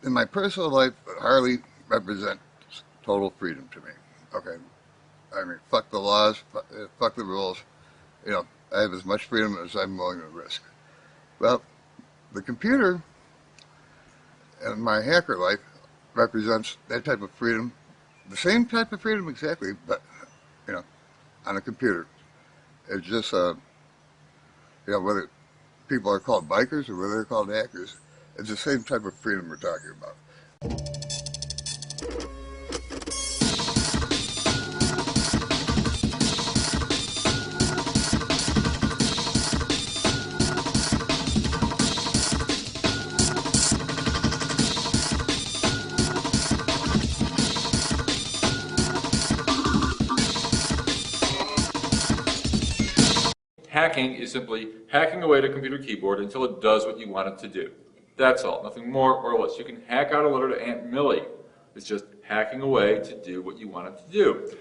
In my personal life, it hardly represents total freedom to me. Okay, I mean, fuck the laws, fuck the rules. You know, I have as much freedom as I'm willing to risk. Well, the computer and my hacker life represents that type of freedom, the same type of freedom exactly, but, you know, on a computer. It's just, you know, whether people are called bikers or whether they're called hackers, it's the same type of freedom we're talking about. Hacking is simply hacking away at a computer keyboard until it does what you want it to do. That's all, nothing more or less. You can hack out a letter to Aunt Millie. It's just hacking away to do what you want it to do.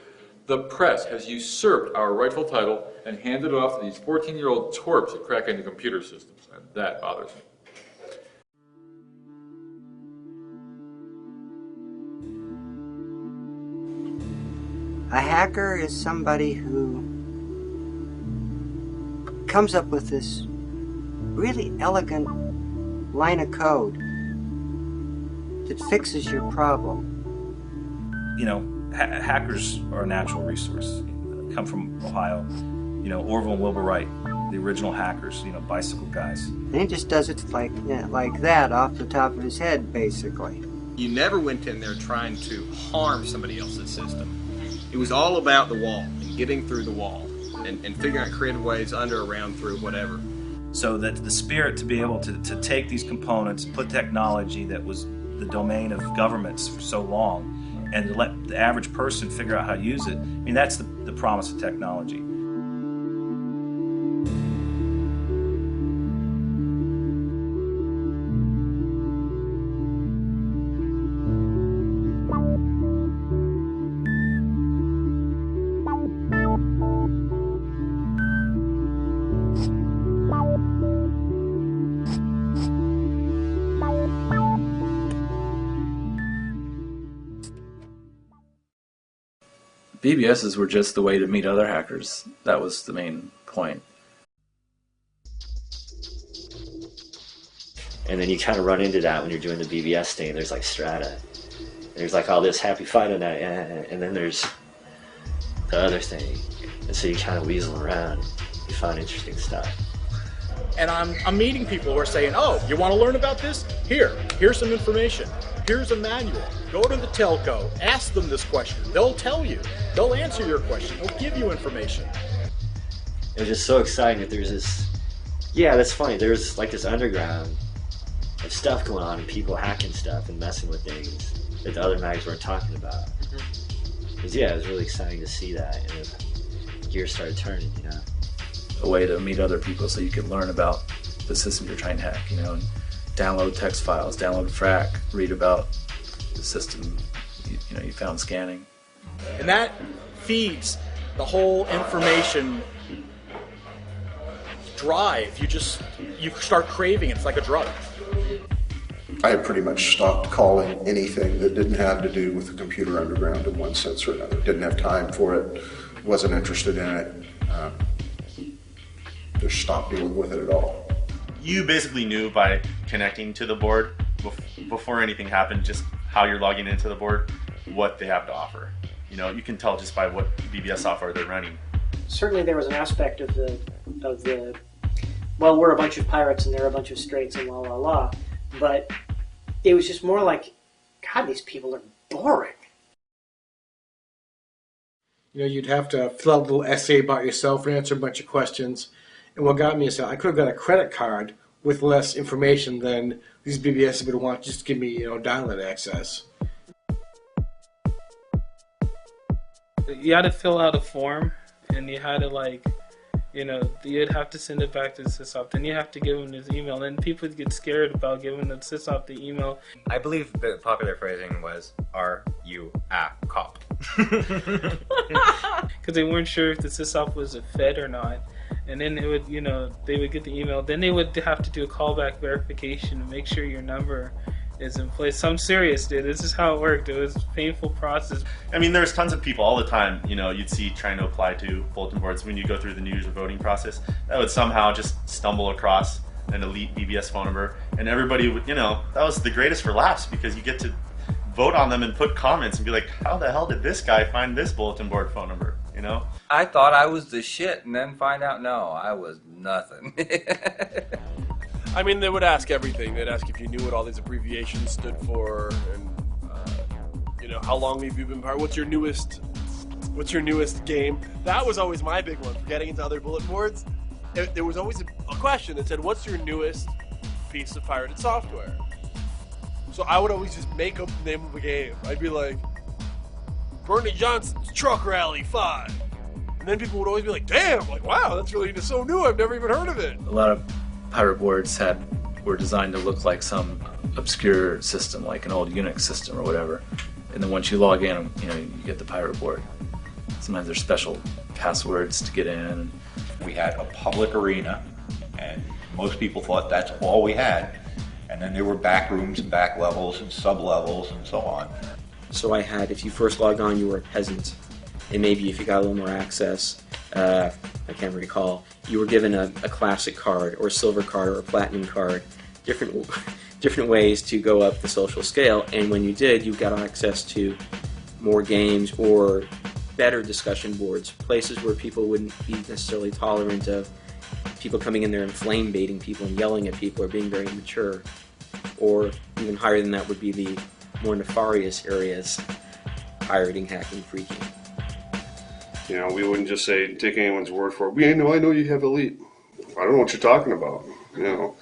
The press has usurped our rightful title and handed it off to these 14-year-old twerps that crack into computer systems, and that bothers me. A hacker is somebody who comes up with this really elegant line of code that fixes your problem. You know, hackers are a natural resource. Come from Ohio. You know, Orville and Wilbur Wright, the original hackers, you know, bicycle guys. And he just does it like that off the top of his head, basically. You never went in there trying to harm somebody else's system. It was all about the wall and getting through the wall and figuring out creative ways under, around, through, whatever. So that the spirit to be able to take these components, put technology that was the domain of governments for so long, and to let the average person figure out how to use it, I mean, that's the promise of technology. BBSes were just the way to meet other hackers. That was the main point. And then you kind of run into that when you're doing the BBS thing. There's like strata. There's like all this happy fight on that, and then there's the other thing. And so you kind of weasel around. You find interesting stuff. And I'm meeting people who are saying, oh, you want to learn about this? Here's some information. Here's a manual. Go to the telco, ask them this question. They'll tell you. They'll answer your question. They'll give you information. It was just so exciting that there's this, yeah, that's funny. There's like this underground of stuff going on and people hacking stuff and messing with things that the other mags weren't talking about. Because yeah, it was really exciting to see that, and the gears started turning, you know. A way to meet other people so you can learn about the system you're trying to hack, you know, and download text files, download phreak, read about the system you know you found scanning. And that feeds the whole information drive. You start craving it. It's like a drug. I had pretty much stopped calling anything that didn't have to do with the computer underground in one sense or another. Didn't have time for it, wasn't interested in it. Just stopped dealing with it at all. You basically knew by connecting to the board before anything happened just how you're logging into the board, what they have to offer. You know, you can tell just by what BBS software they're running. Certainly there was an aspect of the well, we're a bunch of pirates and they're a bunch of straights and la la la, but it was just more like, God, these people are boring. You know, you'd have to fill out a little essay about yourself and answer a bunch of questions. And what got me is I could have got a credit card with less information than these BBSs would want to just give me, you know, dial-in access. You had to fill out a form, and you had to, like, You know, you'd have to send it back to the sysop. Then you have to give them his email. And people get scared about giving the sysop the email. I believe the popular phrasing was, "Are you a cop?" Because they weren't sure if the sysop was a Fed or not. And then it would, you know, they would get the email. Then they would have to do a callback verification to make sure your number is in place. I'm serious, dude. This is how it worked. It was a painful process. I mean, there's tons of people all the time, you know, you'd see trying to apply to bulletin boards when you go through the news or voting process that would somehow just stumble across an elite BBS phone number, and everybody would, you know, that was the greatest for laughs because you get to vote on them and put comments and be like, how the hell did this guy find this bulletin board phone number, you know? I thought I was the shit and then find out, no, I was nothing. I mean, they would ask everything. They'd ask if you knew what all these abbreviations stood for, and you know, how long have you been part? What's your newest game? That was always my big one for getting into other bulletin boards. There was always a question that said, "What's your newest piece of pirated software?" So I would always just make up the name of a game. I'd be like, "Bernie Johnson's Truck Rally 5," and then people would always be like, "Damn! Like, wow, that's really just so new. I've never even heard of it." A lot of pirate boards were designed to look like some obscure system, like an old Unix system or whatever. And then once you log in, you know, you get the pirate board. Sometimes there's special passwords to get in. We had a public arena, and most people thought that's all we had. And then there were back rooms and back levels and sub levels and so on. So I had, if you first logged on, you were a peasant. And maybe if you got a little more access, I can't recall, you were given a classic card or a silver card or a platinum card, different ways to go up the social scale. And when you did, you got access to more games or better discussion boards, places where people wouldn't be necessarily tolerant of people coming in there and flame baiting people and yelling at people or being very immature. Or even higher than that would be the more nefarious areas, pirating, hacking, phreaking. You know, we wouldn't just say, take anyone's word for it. I know you have elite. I don't know what you're talking about, you know.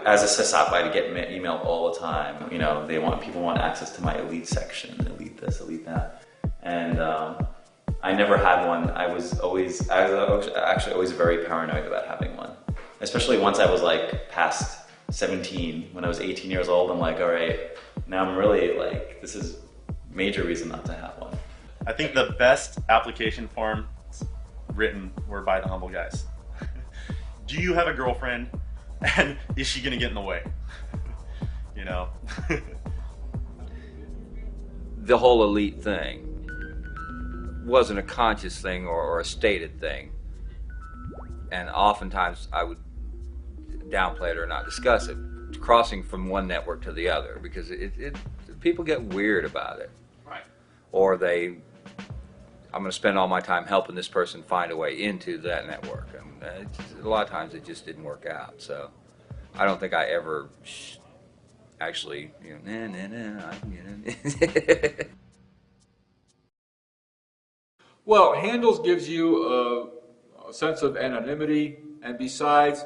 As a sysop, I get emailed all the time. You know, people want access to my elite section, elite this, elite that. And I never had one. I was actually always very paranoid about having one. Especially once I was like past 17, when I was 18 years old, I'm like, all right, now I'm really like, this is major reason not to have one. I think the best application forms written were by the humble guys. Do you have a girlfriend, and is she gonna get in the way? You know? The whole elite thing wasn't a conscious thing or a stated thing. And oftentimes I would downplay it or not discuss it, crossing from one network to the other, because people get weird about it. Right. Or I'm going to spend all my time helping this person find a way into that network. And a lot of times it just didn't work out. So I don't think I ever actually, you know, I can get in. Well, handles gives you a sense of anonymity, and besides,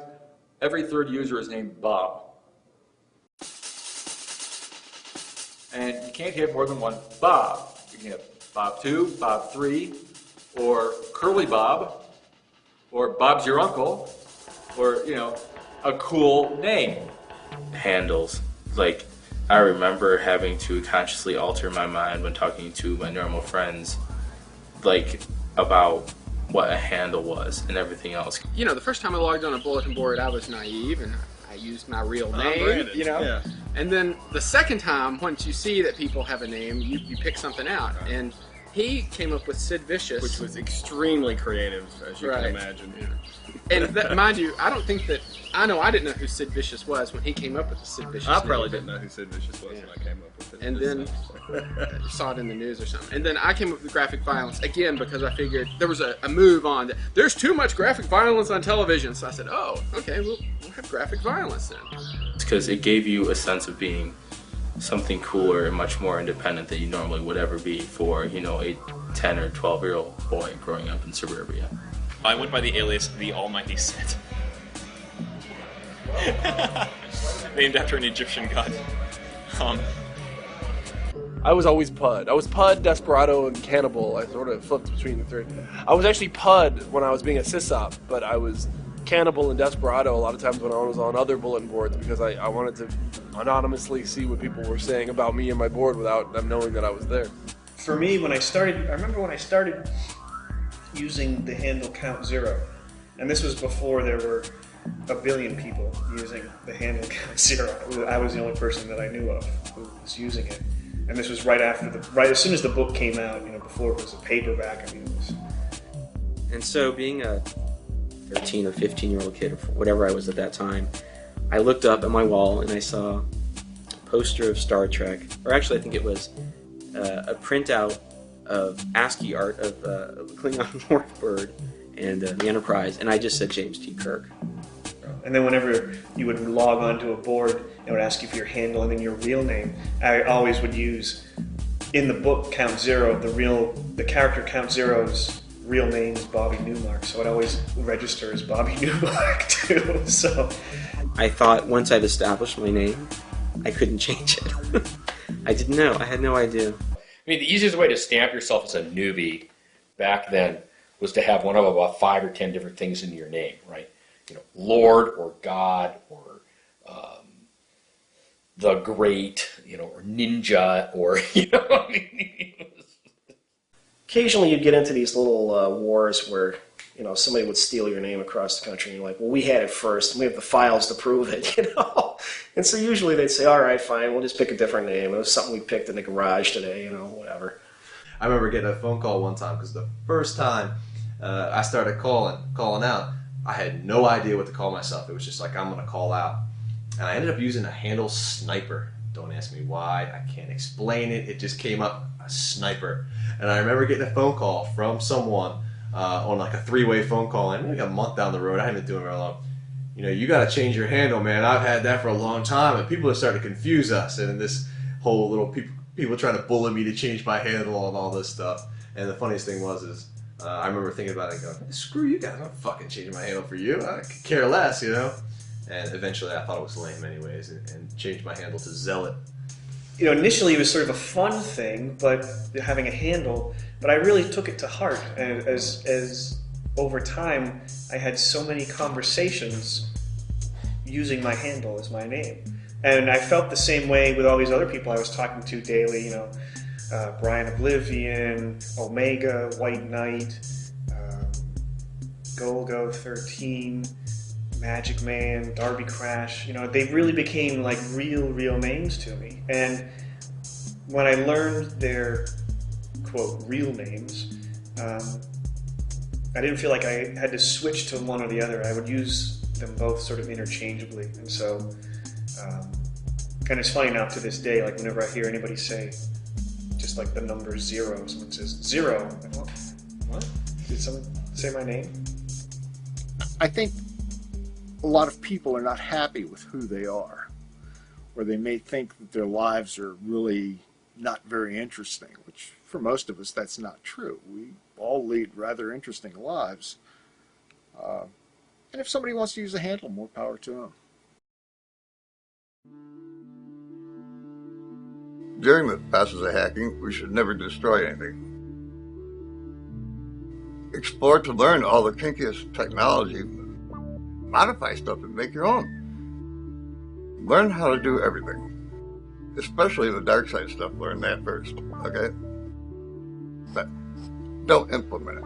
every third user is named Bob. And you can't have more than one Bob. You can have Bob 2, Bob 3, or Curly Bob, or Bob's your uncle, or, you know, a cool name. Handles. Like, I remember having to consciously alter my mind when talking to my normal friends, like, about what a handle was and everything else. You know, the first time I logged on a bulletin board, I was naive and I used my real name, you know. Yeah. And then the second time, once you see that people have a name, you pick something out. And he came up with Sid Vicious, which was extremely creative, as you can imagine. Yeah. And that, mind you, I don't think that I didn't know who Sid Vicious was when he came up with the Sid Vicious. I probably didn't know who Sid Vicious was when I came up with it. And then saw it in the news or something. And then I came up with graphic violence again because I figured there was a move on that there's too much graphic violence on television. So I said, oh, okay, we'll have graphic violence then. It's because it gave you a sense of being something cooler and much more independent than you normally would ever be for, you know, a 10 or 12-year-old boy growing up in suburbia. I went by the alias The Almighty Set. Named after an Egyptian god. I was always PUD. I was PUD, Desperado, and Cannibal. I sort of flipped between the three. I was actually PUD when I was being a sysop, but I was Cannibal and Desperado a lot of times when I was on other bulletin boards because I wanted to anonymously see what people were saying about me and my board without them knowing that I was there. For me, I remember when I started using the handle count 0, and this was before there were a billion people using the handle count 0. I was the only person that I knew of who was using it. And this was right as soon as the book came out, before it was a paperback. I mean, it was. And so, being a 13 or 15-year-old kid, or whatever I was at that time, I looked up at my wall and I saw a poster of Star Trek, or actually, I think it was a printout of ASCII art of Klingon Northbird and the Enterprise, and I just said James T. Kirk. And then whenever you would log onto a board, it would ask you for your handle and then your real name. I always would use, in the book Count 0, the character Count 0's real name is Bobby Newmark, so I'd always register as Bobby Newmark too. So I thought once I'd established my name, I couldn't change it. I didn't know. I had no idea. I mean, the easiest way to stamp yourself as a newbie back then was to have one of about 5 or 10 different things in your name, right? Lord or God or the Great, or Ninja or, I mean. occasionally you'd get into these little wars where, somebody would steal your name across the country and you're like, well, we had it first and we have the files to prove it, And so usually they'd say, all right, fine, we'll just pick a different name. It was something we picked in the garage today, whatever. I remember getting a phone call one time because the first time I started calling out, I had no idea what to call myself. It was just like, I'm going to call out. And I ended up using a handle Sniper. Don't ask me why. I can't explain it. It just came up, a Sniper. And I remember getting a phone call from someone on like a 3-way phone call. And like a month down the road, I haven't been doing it very long. You got to change your handle, man. I've had that for a long time. And people are starting to confuse us. And this whole little people trying to bully me to change my handle and all this stuff. And the funniest thing was I remember thinking about it and going, screw you guys, I'm not fucking changing my handle for you. I could care less, And eventually I thought it was lame anyways and changed my handle to Zealot. Initially it was sort of a fun thing, but having a handle, but I really took it to heart. And as over time, I had so many conversations using my handle as my name. And I felt the same way with all these other people I was talking to daily, Brian Oblivion, Omega, White Knight, Golgo 13, Magic Man, Darby Crash. They really became like real names to me. And when I learned their, quote, real names, I didn't feel like I had to switch to one or the other. I would use them both sort of interchangeably. And so, and it's funny now to this day, like whenever I hear anybody say, just like the number 0, someone says 0. I'm like, what? Did someone say my name? I think a lot of people are not happy with who they are, or they may think that their lives are really not very interesting, which for most of us that's not true. We all lead rather interesting lives. And if somebody wants to use a handle, more power to them. During the process of hacking, we should never destroy anything. Explore to learn all the kinkiest technology, modify stuff and make your own. Learn how to do everything, especially the dark side stuff. Learn that first, okay? But don't implement it.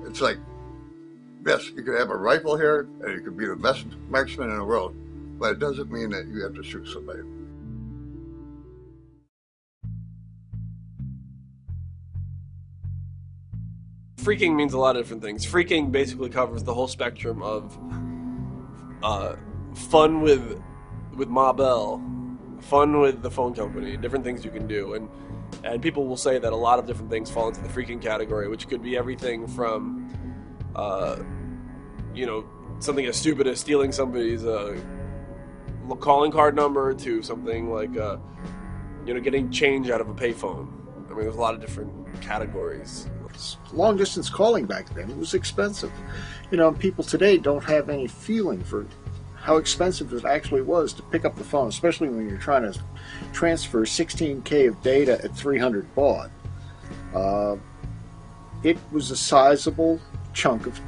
It's like, yes, you could have a rifle here and you could be the best marksman in the world, but it doesn't mean that you have to shoot somebody. Phreaking means a lot of different things. Phreaking basically covers the whole spectrum of fun with Mabel, fun with the phone company, different things you can do, and people will say that a lot of different things fall into the phreaking category, which could be everything from something as stupid as stealing somebody's calling card number to something like getting change out of a payphone. I mean, there's a lot of different categories. Long distance calling back then, it was expensive. People today don't have any feeling for how expensive it actually was to pick up the phone, especially when you're trying to transfer 16K of data at 300 baud. It was a sizable chunk of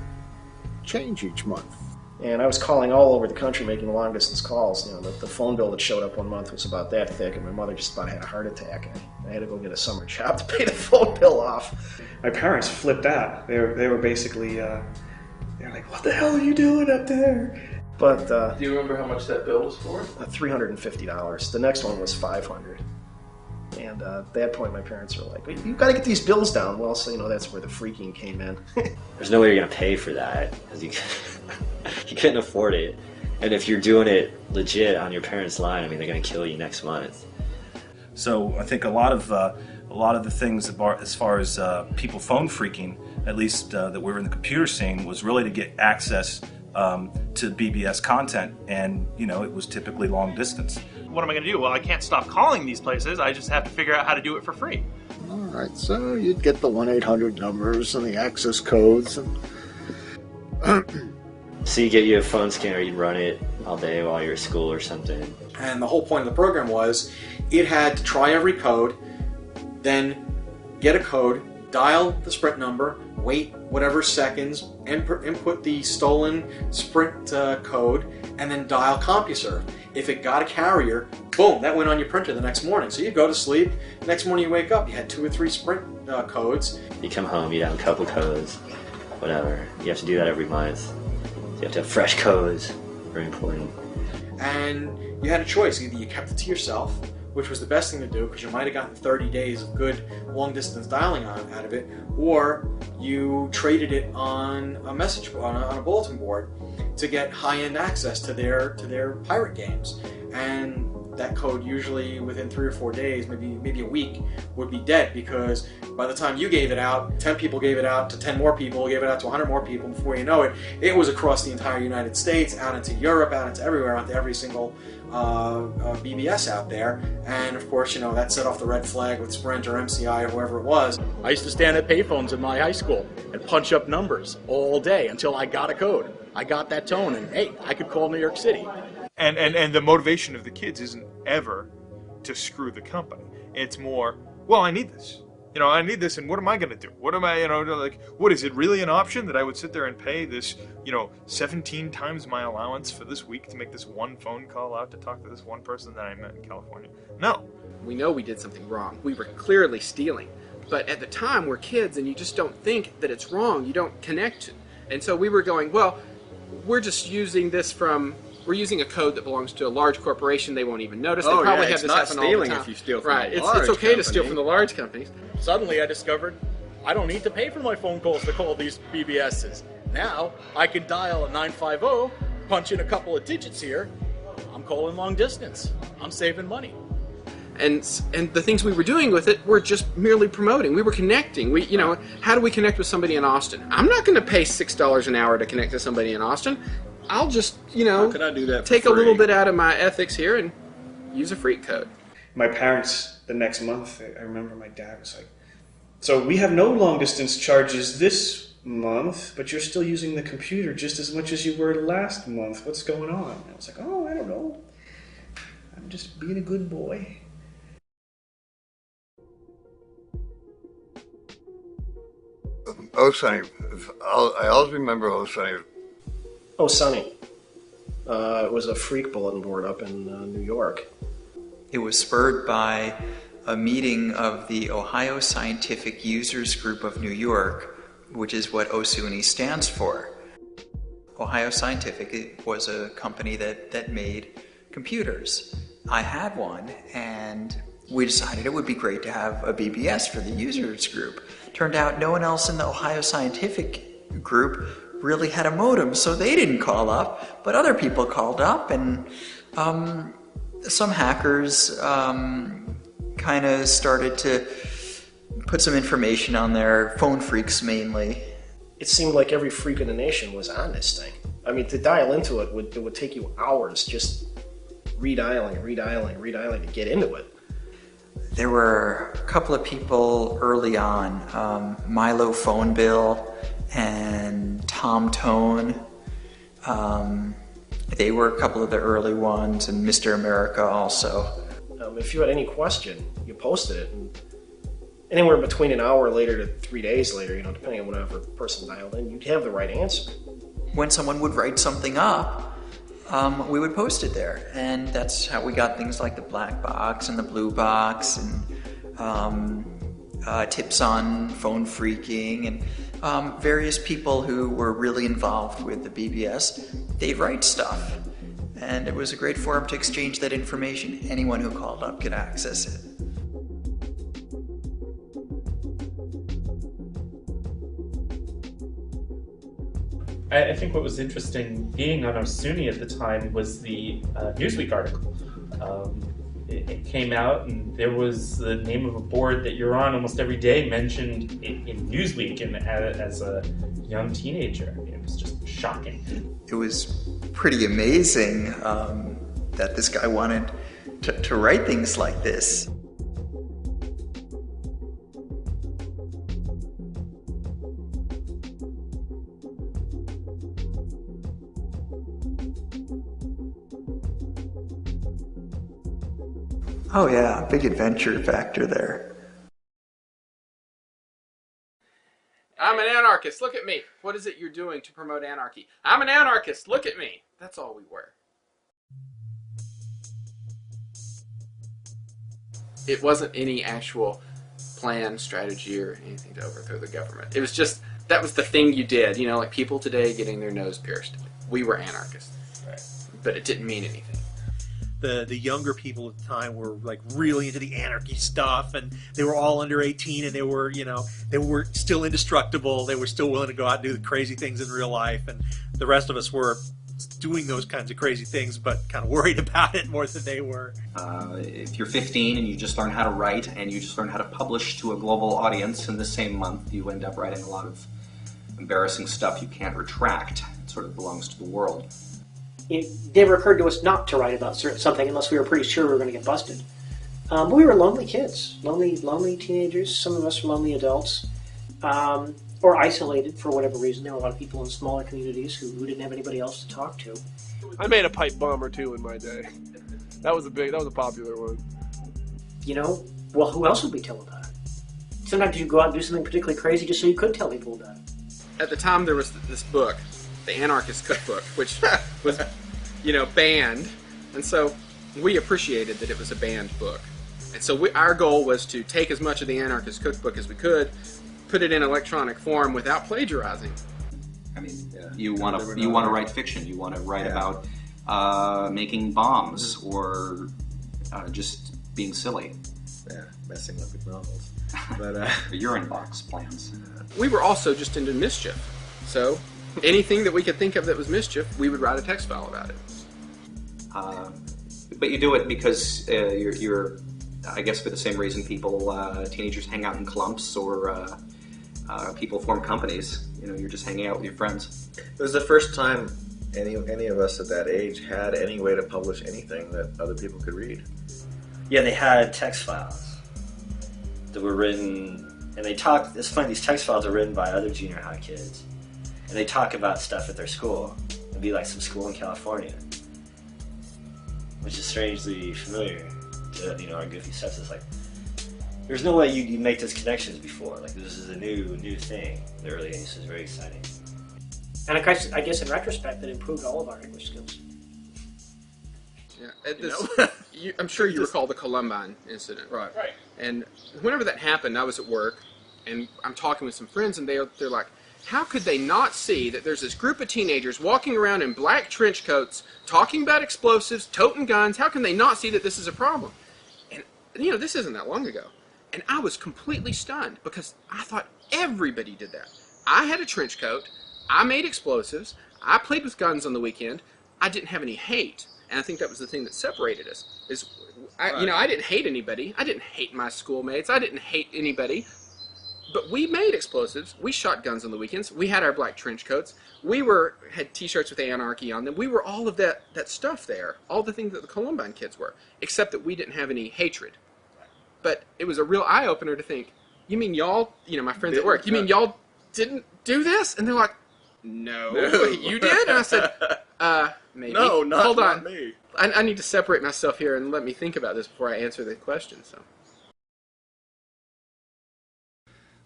change each month. And I was calling all over the country making long distance calls. You know, the phone bill that showed up one month was about that thick, and my mother just about had a heart attack. And I had to go get a summer job to pay the phone bill off. My parents flipped out. They were basically, they're like, what the hell are you doing up there? But do you remember how much that bill was for? $350. The next one was $500. And at that point, my parents were like, "You got to get these bills down." Well, so that's where the phreaking came in. There's no way you're going to pay for that because you couldn't afford it. And if you're doing it legit on your parents' line, I mean, they're going to kill you next month. So I think a lot of the things as far as people phone phreaking, at least that we were in the computer scene, was really to get access to BBS content, and it was typically long distance. What am I going to do? Well, I can't stop calling these places. I just have to figure out how to do it for free. All right, so you'd get the 1-800 numbers and the access codes. And so you get you a phone scanner, you'd run it all day while you're at school or something. And the whole point of the program was it had to try every code, then get a code, dial the Sprint number, wait whatever seconds, input the stolen Sprint code, and then dial CompuServe. If it got a carrier, boom, that went on your printer the next morning. So you go to sleep, next morning you wake up, you had 2 or 3 Sprint codes. You come home, you have a couple codes, whatever. You have to do that every month. You have to have fresh codes, very important. And you had a choice, either you kept it to yourself, which was the best thing to do because you might have gotten 30 days of good long distance dialing out of it, or you traded it on a message on a bulletin board to get high-end access to their pirate games. And that code usually within 3 or 4 days, maybe a week, would be dead, because by the time you gave it out, 10 people gave it out to 10 more people, gave it out to 100 more people. Before you know it, it was across the entire United States, out into Europe, out into everywhere, out to every single BBS out there. And of course, that set off the red flag with Sprint or MCI or whoever it was. I used to stand at payphones in my high school and punch up numbers all day until I got a code. I got that tone, and hey, I could call New York City. And the motivation of the kids isn't ever to screw the company. It's more, well, I need this. I need this, and what am I going to do? What am I, what is it really an option that I would sit there and pay this, 17 times my allowance for this week to make this one phone call out to talk to this one person that I met in California? No. We know we did something wrong. We were clearly stealing. But at the time, we're kids, and you just don't think that it's wrong. You don't connect. And so we were going, well, we're just using this we're using a code that belongs to a large corporation. They won't even notice. They probably have this happen all the time. It's not stealing if you steal from right. a large It's okay to steal from the large companies. Suddenly I discovered I don't need to pay for my phone calls to call these BBSes. Now I can dial a 950, punch in a couple of digits here. I'm calling long distance. I'm saving money. And the things we were doing with it were just merely promoting. We were connecting. How do we connect with somebody in Austin? I'm not going to pay $6 an hour to connect to somebody in Austin. I'll just, How can I do that take for a little free? bit out of my ethics here and use a phreak code. My parents, the next month, I remember my dad was like, so we have no long distance charges this month, but you're still using the computer just as much as you were last month. What's going on? And I was like, oh, I don't know. I'm just being a good boy. Oh, Sonny. I always remember Oh, Sonny. Oh, Sonny. It was a phreak bulletin board up in New York. It was spurred by a meeting of the Ohio Scientific Users Group of New York, which is what OSUNY stands for. Ohio Scientific was a company that made computers. I had one, and we decided it would be great to have a BBS for the users group. Turned out no one else in the Ohio Scientific group really had a modem, so they didn't call up, but other people called up, and some hackers kind of started to put some information on there, phone phreaks mainly. It seemed like every phreak in the nation was on this thing. I mean, to dial into it would take you hours just redialing to get into it. There were a couple of people early on, Milo Phone Bill and Tom Tone. I think They were a couple of the early ones, and Mr. America also. If you had any question, you posted it, and anywhere between an hour later to 3 days later, you know, depending on whatever person dialed in, you'd have the right answer. When someone would write something up, we would post it there, and that's how we got things like the black box and the blue box, and tips on phone phreaking, and various people who were really involved with the BBS. They'd write stuff, and it was a great forum to exchange that information. Anyone who called up could access it. I think what was interesting being on OSUNY at the time was the Newsweek article. It came out, and there was the name of a board that you're on almost every day mentioned in Newsweek, and as a young teenager. I mean, it was just shocking. It was pretty amazing that this guy wanted to write things like this. Oh yeah, big adventure factor there. I'm an anarchist, look at me. What is it you're doing to promote anarchy? I'm an anarchist, look at me. That's all we were. It wasn't any actual plan, strategy, or anything to overthrow the government. It was just, that was the thing you did. You know, like people today getting their nose pierced. We were anarchists. Right. But it didn't mean anything. The younger people at the time were like really into the anarchy stuff, and they were all under 18, and they were, you know, they were still indestructible. They were still willing to go out and do the crazy things in real life, and the rest of us were doing those kinds of crazy things, but kind of worried about it more than they were. If you're 15 and you just learn how to write and you just learn how to publish to a global audience in the same month, you end up writing a lot of embarrassing stuff you can't retract. It sort of belongs to the world. It never occurred to us not to write about something unless we were pretty sure we were going to get busted. But we were lonely kids, lonely teenagers. Some of us were lonely adults, or isolated for whatever reason. There were a lot of people in smaller communities who didn't have anybody else to talk to. I made a pipe bomb or two in my day. That was a popular one. You know, well, who else would we tell about it? Sometimes you go out and do something particularly crazy just so you could tell people about it. At the time, there was this book, the Anarchist Cookbook, which was, you know, banned, and so we appreciated that it was a banned book. And so our goal was to take as much of the Anarchist Cookbook as we could, put it in electronic form without plagiarizing. I mean, you want to write fiction. You want to write about making bombs or just being silly. Yeah, messing up with novels. But urine box plans. We were also just into mischief, so anything that we could think of that was mischief, we would write a text file about it. But you do it because you're, I guess, for the same reason teenagers hang out in clumps or people form companies. You know, you're just hanging out with your friends. It was the first time any of us at that age had any way to publish anything that other people could read. Yeah, they had text files that were written, and they talked. It's funny, these text files are written by other junior high kids, and they talk about stuff at their school. It'd be like some school in California, which is strangely familiar to, you know, our goofy stuff. It's like, there's no way you make those connections before. Like, this is a new thing. The early 80s was very exciting. And I guess in retrospect, that improved all of our English skills. Yeah, I'm sure you recall the Columbine incident. Right. And whenever that happened, I was at work, and I'm talking with some friends, and they're like, how could they not see that there's this group of teenagers walking around in black trench coats, talking about explosives, toting guns? How can they not see that this is a problem? And, you know, this isn't that long ago. And I was completely stunned because I thought everybody did that. I had a trench coat. I made explosives. I played with guns on the weekend. I didn't have any hate. And I think that was the thing that separated us. You know, I didn't hate anybody. I didn't hate my schoolmates. I didn't hate anybody. But we made explosives. We shot guns on the weekends. We had our black trench coats. We had T-shirts with Anarchy on them. We were all of that stuff there. All the things that the Columbine kids were. Except that we didn't have any hatred. But it was a real eye-opener to think, you mean y'all, you know, my friends at work, you mean y'all didn't do this? And they're like, no, you did? And I said, maybe. No, not, Hold not on. me. I need to separate myself here and let me think about this before I answer the question. So,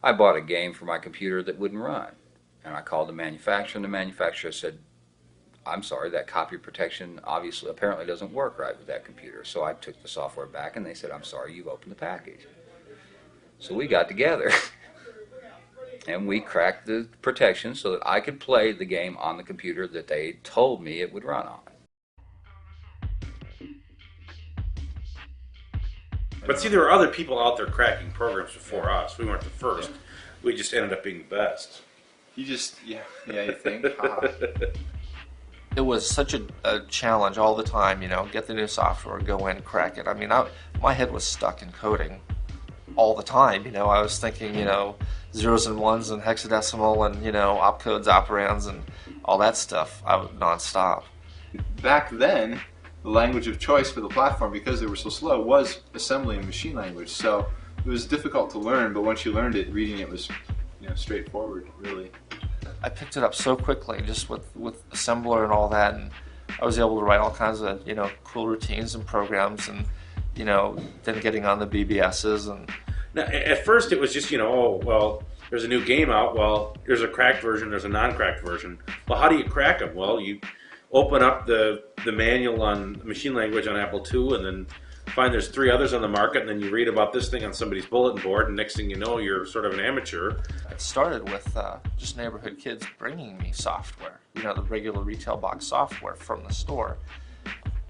I bought a game for my computer that wouldn't run. And I called the manufacturer, and the manufacturer said, I'm sorry, that copy protection apparently doesn't work right with that computer. So I took the software back, and they said, I'm sorry, you've opened the package. So we got together, and we cracked the protection so that I could play the game on the computer that they told me it would run on. But see, there were other people out there cracking programs before us. We weren't the first. We just ended up being the best. You just, yeah, you think. It was such a challenge all the time, you know, get the new software, go in, crack it. I mean, my head was stuck in coding all the time, you know. I was thinking, you know, zeros and ones and hexadecimal and, you know, opcodes, operands and all that stuff. I was nonstop. Back then, the language of choice for the platform, because they were so slow, was assembly and machine language. So it was difficult to learn, but once you learned it, reading it was, you know, straightforward, really. I picked it up so quickly, just with assembler and all that, and I was able to write all kinds of, you know, cool routines and programs, and, you know, then getting on the BBSes. And now, at first it was just, you know, oh, well, there's a new game out, well, there's a cracked version, there's a non-cracked version. Well, how do you crack them? Well, you open up the manual on machine language on Apple II, and then find there's 3 others on the market, and then you read about this thing on somebody's bulletin board, and next thing you know, you're sort of an amateur. It started with just neighborhood kids bringing me software, you know, the regular retail box software from the store.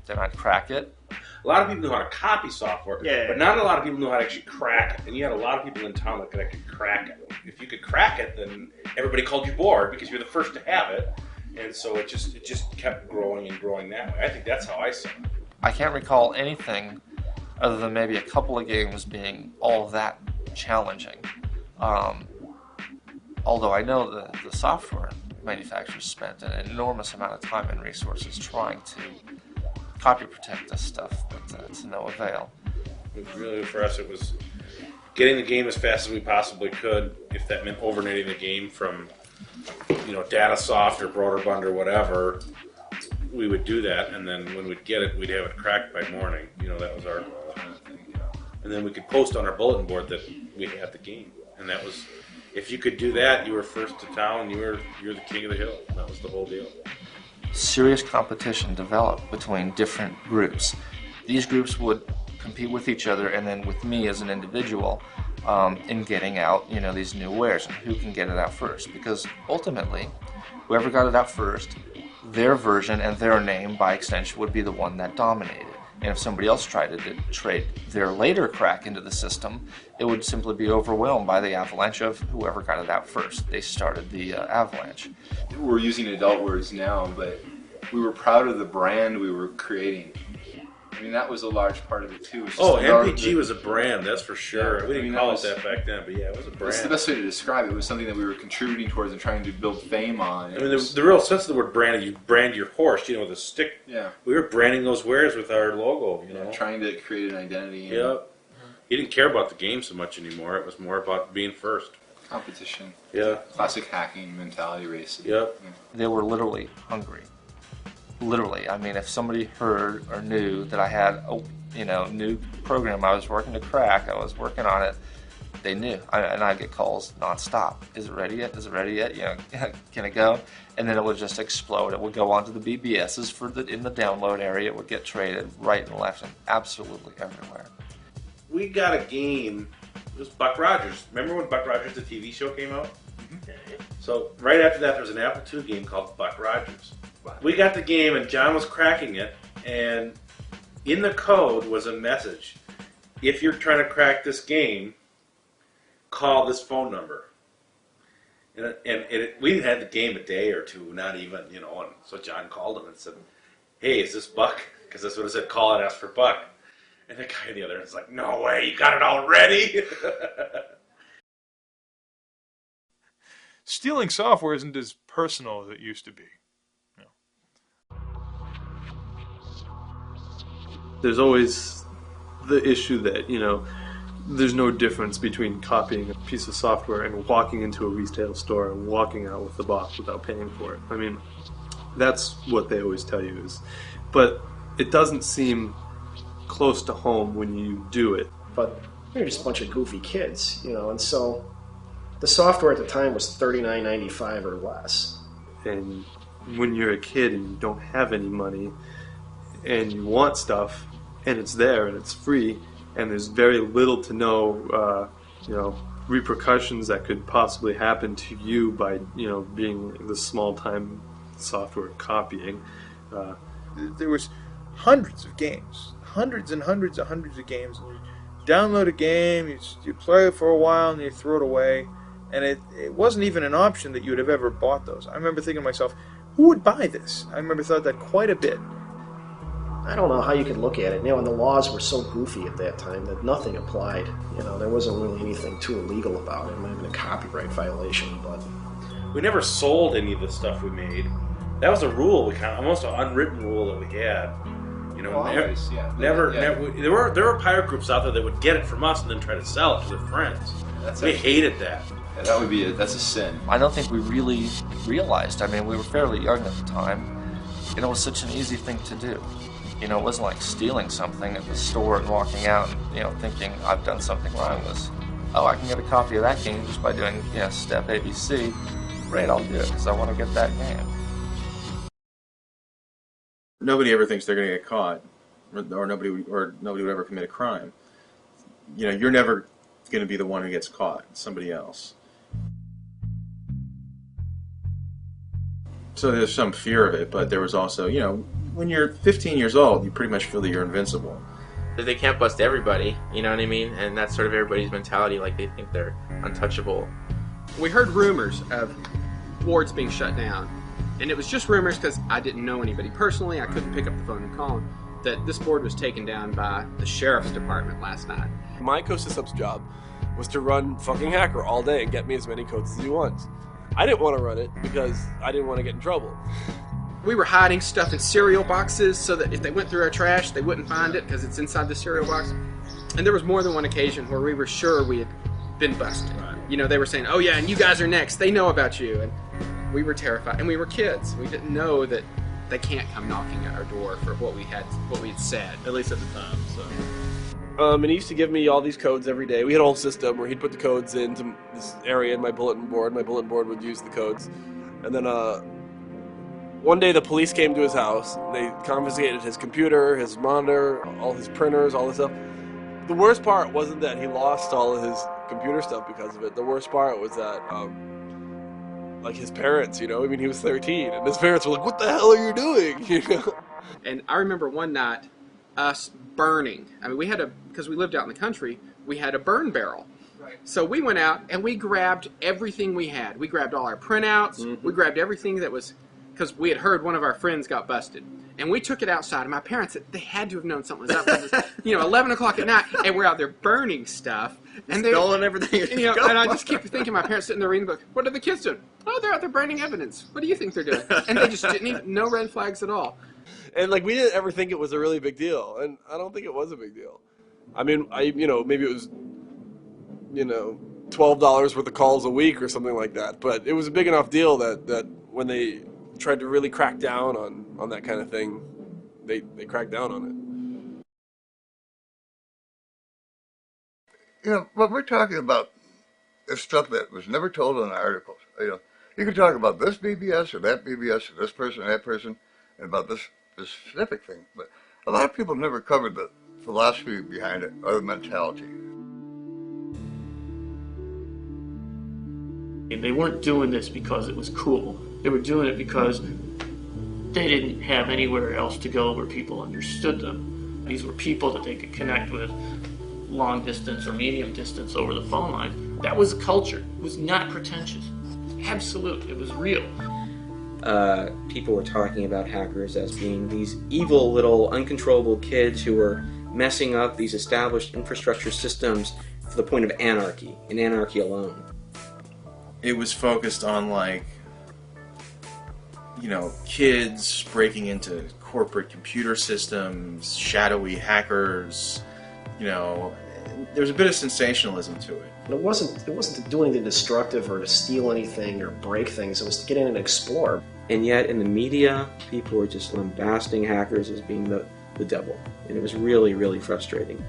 Then I'd crack it. A lot of people know how to copy software, but not a lot of people know how to actually crack it. And you had a lot of people in town that could actually crack it. If you could crack it, then everybody called you bored because you're the first to have it. And so it just kept growing and growing that way. I think that's how I saw it. I can't recall anything other than maybe a couple of games being all that challenging. Although I know the software manufacturers spent an enormous amount of time and resources trying to copy protect this stuff, but to no avail. Really, for us, it was getting the game as fast as we possibly could. If that meant overnighting the game from, you know, Datasoft or Broderbund or whatever, we would do that, and then when we'd get it, we'd have it cracked by morning. You know, that was our thing. And then we could post on our bulletin board that we had the game, and that was, if you could do that, you were first to town. You're the king of the hill. That was the whole deal. Serious competition developed between different groups. These groups would compete with each other, and then with me as an individual, in getting out, you know, these new wares and who can get it out first. Because ultimately, whoever got it out first, their version and their name, by extension, would be the one that dominated. And if somebody else tried to trade their later crack into the system, it would simply be overwhelmed by the avalanche of whoever got it out first. They started the avalanche. We're using adult words now, but we were proud of the brand we were creating. I mean, that was a large part of it too. Oh, MPG was a brand, that's for sure. Yeah, we didn't call it that back then, but yeah, it was a brand. That's the best way to describe it. It was something that we were contributing towards and trying to build fame on. I mean, the real sense of the word brand, you brand your horse, you know, with a stick. Yeah. We were branding those wares with our logo, you know. Trying to create an identity. Yep. You didn't care about the game so much anymore. It was more about being first. Competition. Yeah. Classic hacking mentality race. Yep. Yeah. They were literally hungry. Literally. I mean, if somebody heard or knew that I had a, you know, new program I was working to crack, I was working on it, they knew. And I'd get calls nonstop. Is it ready yet? Is it ready yet? You know, can it go? And then it would just explode. It would go onto the BBSes in the download area. It would get traded right and left and absolutely everywhere. We got a game. It was Buck Rogers. Remember when Buck Rogers, the TV show, came out? Mm-hmm. So right after that, there was an Apple II game called Buck Rogers. We got the game, and John was cracking it, and in the code was a message. If you're trying to crack this game, call this phone number. And we had the game a day or two, not even, you know, and so John called him and said, hey, is this Buck? Because that's what it said, call and ask for Buck. And the guy on the other end was like, no way, you got it already? Stealing software isn't as personal as it used to be. There's always the issue that, you know, there's no difference between copying a piece of software and walking into a retail store and walking out with the box without paying for it. I mean, That's what they always tell you is, but it doesn't seem close to home when you do it. But we were just a bunch of goofy kids, you know, and so the software at the time was $39.95 or less. And when you're a kid and you don't have any money and you want stuff and it's there and it's free and there's very little to no repercussions that could possibly happen to you by being the small-time software copying. There was hundreds of games, hundreds and hundreds of games. And you download a game, you play it for a while, and you throw it away. And it wasn't even an option that you would have ever bought those. I remember thinking to myself, who would buy this? I remember thought that quite a bit. I don't know how you could look at it, and the laws were so goofy at that time that nothing applied. There wasn't really anything too illegal about it. It might have been a copyright violation, but we never sold any of the stuff we made. That was a rule, almost an unwritten rule that we had. Never. There were pirate groups out there that would get it from us and then try to sell it to their friends. We hated that. Yeah, that's a sin. I don't think we really realized. I mean, we were fairly young at the time. It was such an easy thing to do. It wasn't like stealing something at the store and walking out and, thinking I've done something wrong. It was, I can get a copy of that game just by doing, step ABC. Great, I'll do it because I want to get that game. Nobody ever thinks they're going to get caught, or nobody would ever commit a crime. You're never going to be the one who gets caught. It's somebody else. So there's some fear of it, but there was also, when you're 15 years old, you pretty much feel that you're invincible. They can't bust everybody, you know what I mean? And that's sort of everybody's mentality, like they think they're untouchable. We heard rumors of boards being shut down. And it was just rumors because I didn't know anybody personally. I couldn't pick up the phone and call them. That this board was taken down by the sheriff's department last night. My co-system's job was to run fucking hacker all day and get me as many codes as he wants. I didn't want to run it because I didn't want to get in trouble. We were hiding stuff in cereal boxes so that if they went through our trash, they wouldn't find it because it's inside the cereal box. And there was more than one occasion where we were sure we had been busted. Right. They were saying, oh yeah, and you guys are next. They know about you. And we were terrified. And we were kids. We didn't know that they can't come knocking at our door for what we had said. At least at the time, so. And he used to give me all these codes every day. We had a whole system where he'd put the codes into this area in my bulletin board. My bulletin board would use the codes. And then one day the police came to his house. They confiscated his computer, his monitor, all his printers, all this stuff. The worst part wasn't that he lost all of his computer stuff because of it. The worst part was that, his parents, he was 13, and his parents were like, what the hell are you doing, And I remember one night, us burning. I mean, because we lived out in the country, we had a burn barrel. Right. So we went out and we grabbed everything we had. We grabbed all our printouts. We grabbed everything that was, because we had heard one of our friends got busted. And we took it outside. And my parents, they had to have known something was up. Because it's, 11 o'clock at night, and we're out there burning stuff. And they're stolen everything. And I just keep thinking, my parents sitting there reading the book. What are the kids doing? Oh, they're out there burning evidence. What do you think they're doing? And they just didn't even, no red flags at all. And we didn't ever think it was a really big deal, and I don't think it was a big deal. I mean, maybe it was, $12 worth of calls a week or something like that. But it was a big enough deal that when they tried to really crack down on that kind of thing, they cracked down on it. What we're talking about is stuff that was never told in the articles. You can talk about this BBS or that BBS or this person or that person and about this specific thing, but a lot of people never covered the philosophy behind it or the mentality. They weren't doing this because it was cool. They were doing it because they didn't have anywhere else to go where people understood them. These were people that they could connect with long distance or medium distance over the phone line. That was culture. It was not pretentious. Absolute. It was real. People were talking about hackers as being these evil little uncontrollable kids who were messing up these established infrastructure systems to the point of anarchy, and anarchy alone. It was focused on kids breaking into corporate computer systems, shadowy hackers, there's a bit of sensationalism to it. It wasn't to do anything destructive or to steal anything or break things. It was to get in and explore. And yet in the media, people were just lambasting hackers as being the devil. And it was really, really frustrating.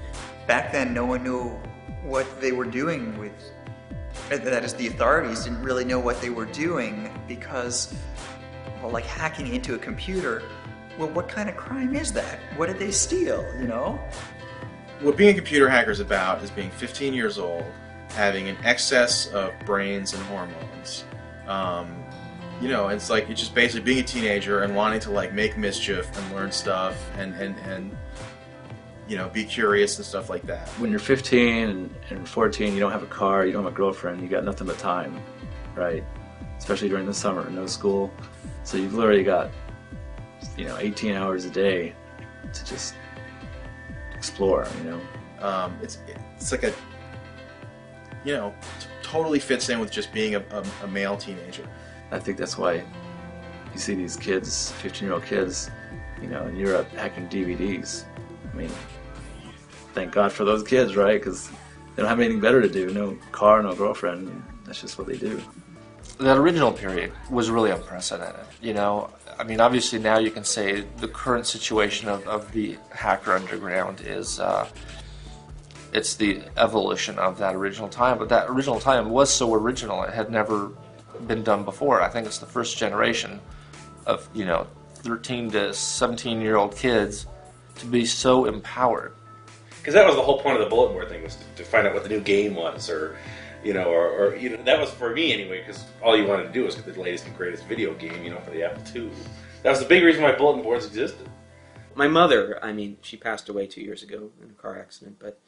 Back then, no one knew what they were doing with, that is, the authorities didn't really know what they were doing because, well, like hacking into a computer, well, what kind of crime is that? What did they steal, you know? What being a computer hacker is about is being 15 years old, having an excess of brains and hormones. You know, it's like it's just basically being a teenager and wanting to like make mischief and learn stuff and you know, be curious and stuff like that. When you're 15 and 14, you don't have a car, you don't have a girlfriend, you got nothing but time, right? Especially during the summer, no school. So you've literally got, you know, 18 hours a day to just explore, you know? It's like a, you know, totally fits in with just being a male teenager. I think that's why you see these kids, 15-year-old kids, you know, in Europe hacking DVDs. I mean, thank God for those kids, right? Because they don't have anything better to do. No car, no girlfriend. That's just what they do. That original period was really unprecedented. You know, I mean, obviously now you can say the current situation of the hacker underground is it's the evolution of that original time. But that original time was so original; it had never been done before. I think it's the first generation of, you know, 13 to 17-year-old kids to be so empowered. Because that was the whole point of the bulletin board thing, was to find out what the new game was, or you know, or you know, that was for me anyway. Because all you wanted to do was get the latest and greatest video game, you know, for the Apple II. That was the big reason why bulletin boards existed. My mother, I mean, she passed away 2 years ago in a car accident, but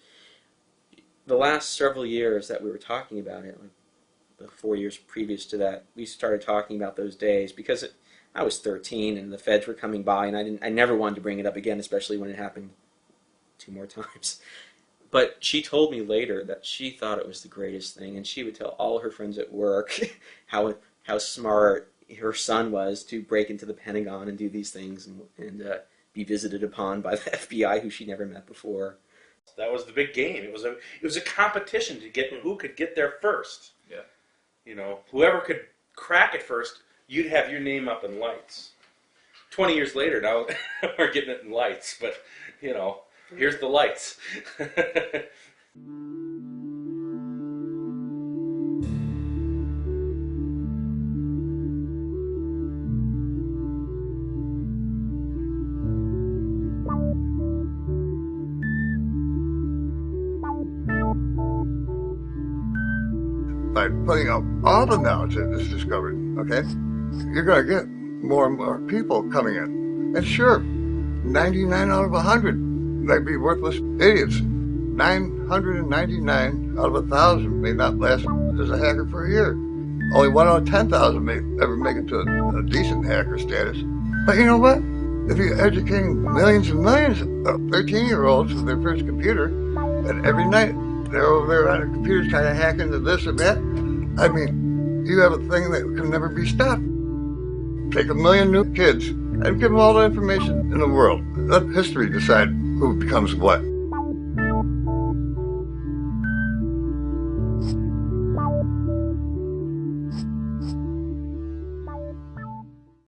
the last several years that we were talking about it, like the 4 years previous to that, we started talking about those days because I was 13 and the feds were coming by, and I never wanted to bring it up again, especially when it happened 2 more times. But she told me later that she thought it was the greatest thing, and she would tell all her friends at work how smart her son was to break into the Pentagon and do these things and be visited upon by the FBI, who she never met before. That was the big game. It was a competition to get who could get there first. Yeah. You know, whoever could crack it first, you'd have your name up in lights. 20 years later, now we're getting it in lights, but, you know, here's the lights. By putting out all the knowledge that is discovered, okay, you're going to get more and more people coming in. And sure, 99 out of 100 might be worthless idiots. 999 out of 1,000 may not last as a hacker for a year. Only 1 out of 10,000 may ever make it to a decent hacker status. But you know what? If you're educating millions and millions of 13-year-olds with their first computer, and every night they're over there on their computers trying to hack into this or that, I mean, you have a thing that can never be stopped. Take 1 million new kids and give them all the information in the world. Let history decide who becomes what.